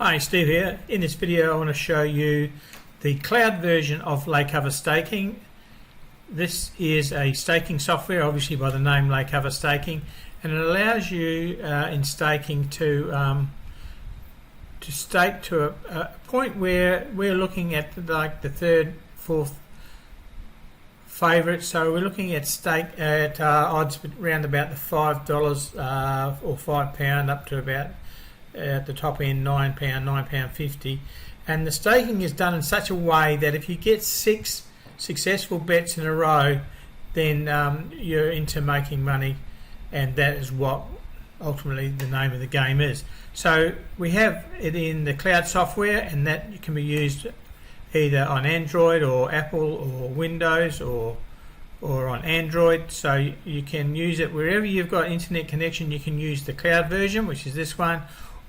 Hi, Steve here. In this video I want to show you the cloud version of Laycover Staking. This is a staking software, obviously by the name Laycover Staking, and it allows you in staking to stake to a point where we're looking at like the third, fourth favourite. So we're looking at stake at odds around about the $5 or £5 up to about at the top end £9.50, and the staking is done in such a way that if you get 6 successful bets in a row, then you're into making money, and that is what ultimately the name of the game is. So we have it in the cloud software, and that can be used either on Android or Apple or Windows or on Android. So you can use it wherever you've got internet connection. You can use the cloud version, which is this one,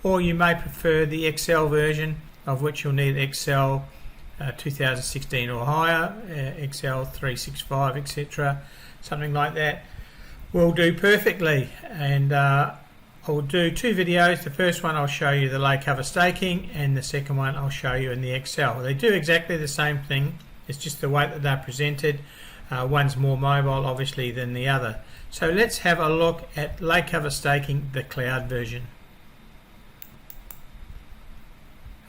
or you may prefer the Excel version, of which you'll need Excel 2016 or higher, Excel 365, etc. Something like that will do perfectly. And I'll do 2 videos. The first one I'll show you the Laycover Staking, and the second one I'll show you in the Excel. They do exactly the same thing, it's just the way that they're presented. One's more mobile obviously than the other. So let's have a look at Laycover Staking, the cloud version.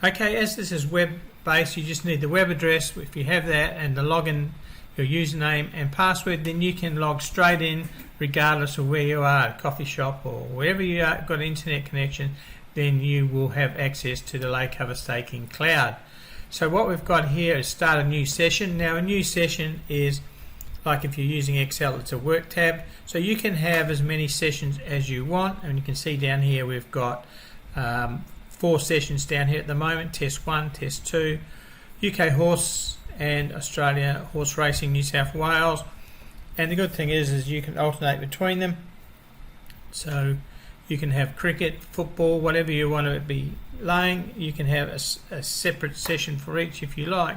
Okay, as this is web based, you just need the web address. If you have that and the login, your username and password, then you can log straight in regardless of where you are, a coffee shop or wherever you are, got an internet connection, then you will have access to the Laycover Staking cloud. So what we've got here is start a new session. Now a new session is like if you're using Excel, it's a work tab, so you can have as many sessions as you want, and you can see down here we've got 4 sessions down here at the moment: Test 1, Test 2, UK Horse and Australia Horse Racing New South Wales. And the good thing is you can alternate between them, so you can have cricket, football, whatever you want to be laying. You can have a separate session for each if you like.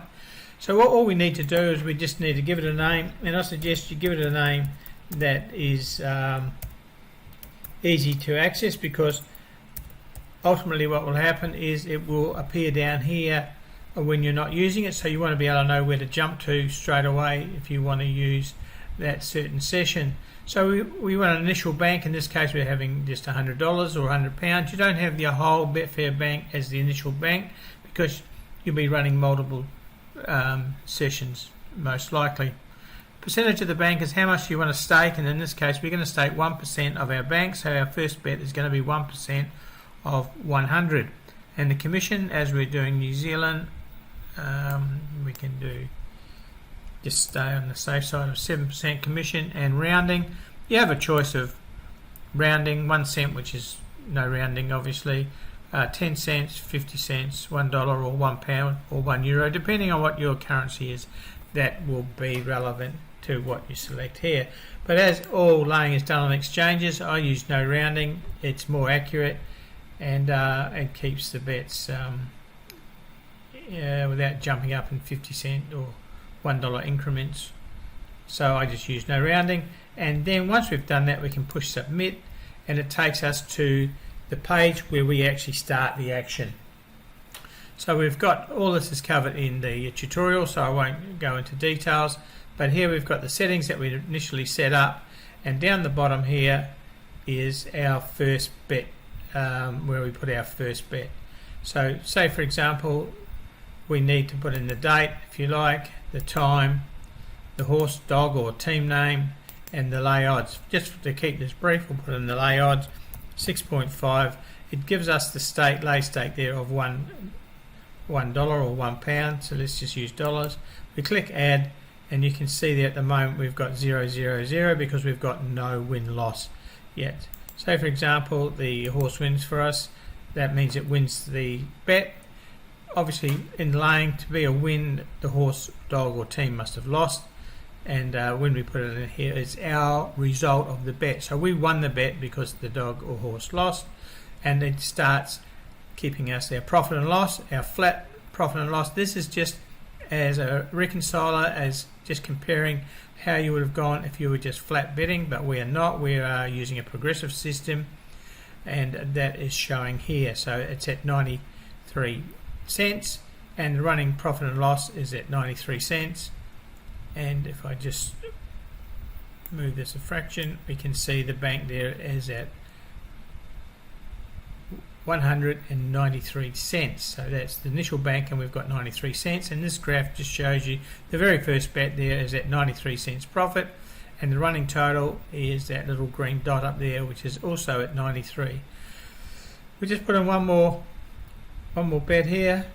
So all we need to do is we just need to give it a name, and I suggest you give it a name that is easy to access, because ultimately what will happen is it will appear down here when you're not using it, so you want to be able to know where to jump to straight away if you want to use that certain session. So we want an initial bank. In this case we're having just $100 or £100. You don't have the whole Betfair bank as the initial bank, because you'll be running multiple sessions most likely. Percentage of the bank is how much you want to stake, and in this case we're going to stake 1% of our bank, so our first bet is going to be 1% of 100. And the commission, as we're doing New Zealand, we can do just stay on the safe side of 7% commission. And rounding, you have a choice of rounding 1 cent, which is no rounding obviously, 10 cents, 50 cents, $1 or £1 or €1, depending on what your currency is. That will be relevant to what you select here. But as all laying is done on exchanges, I use no rounding. It's more accurate, and it keeps the bets without jumping up in 50 cent or $1 increments. So I just use no rounding, and then once we've done that we can push submit, and it takes us to the page where we actually start the action. So we've got all this is covered in the tutorial, so I won't go into details, but here we've got the settings that we initially set up, and down the bottom here is our first bet, where we put our first bet. So say for example we need to put in the date, if you like, the time, the horse, dog or team name, and the lay odds. Just to keep this brief, we'll put in the lay odds 6.5. It gives us the lay stake there of $1 or £1, so let's just use dollars. We click add, and you can see there at the moment we've got 000 because we've got no win-loss yet. So for example the horse wins for us, that means it wins the bet. Obviously in laying, to be a win, the horse, dog or team must have lost, and when we put it in here, it's our result of the bet. So we won the bet because the dog or horse lost, and it starts keeping us our profit and loss, our flat profit and loss. This is just as a reconciler, as just comparing how you would have gone if you were just flat betting, but we are not. We are using a progressive system, and that is showing here. So it's at 93 cents, and the running profit and loss is at 93 cents. And if I just move this a fraction, we can see the bank there is at 193 cents. So that's the initial bank, and we've got 93 cents. And this graph just shows you the very first bet there is at 93 cents profit, and the running total is that little green dot up there, which is also at 93. We just put in one more bet here.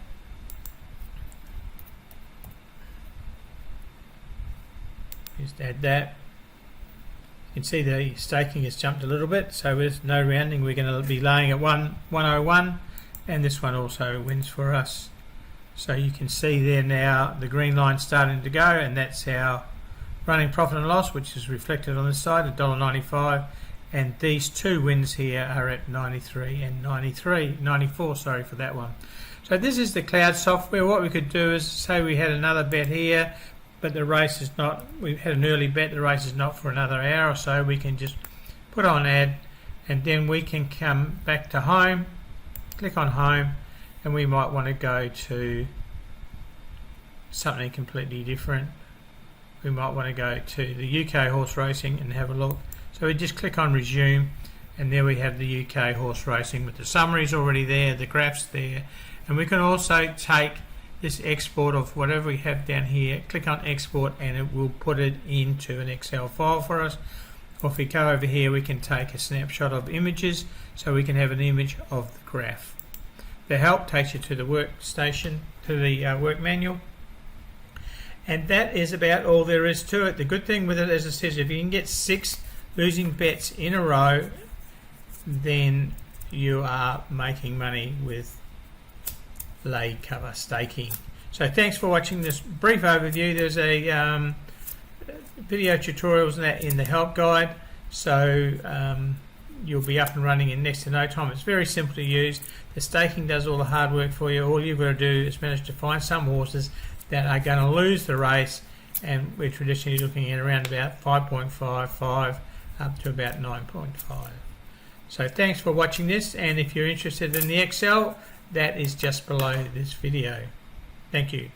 Just add that. You can see the staking has jumped a little bit, so with no rounding we're going to be laying at 101, and this one also wins for us. So you can see there now the green line starting to go, and that's our running profit and loss, which is reflected on this side, $1.95, and these two wins here are at 93 and 94, sorry for that one. So this is the cloud software. What we could do is say we had another bet here, but the race is not, we had an early bet, the race is not for another hour or so. We can just put on add, and then we can come back to home, click on home, and we might want to go to something completely different. We might want to go to the UK horse racing and have a look. So we just click on resume, and there we have the UK horse racing with the summaries already there, the graphs there, and we can also take this export of whatever we have down here, click on export, and it will put it into an Excel file for us. Or if we go over here, we can take a snapshot of images, so we can have an image of the graph. The help takes you to the workstation, to the work manual, and that is about all there is to it. The good thing with it, as it says, if you can get 6 losing bets in a row, then you are making money with lay cover staking. So thanks for watching this brief overview. There's a video tutorials in the help guide, so you'll be up and running in next to no time. It's very simple to use. The staking does all the hard work for you. All you've got to do is manage to find some horses that are going to lose the race, and we're traditionally looking at around about 5.55 up to about 9.5. So thanks for watching this, and if you're interested in the Excel, that is just below this video. Thank you.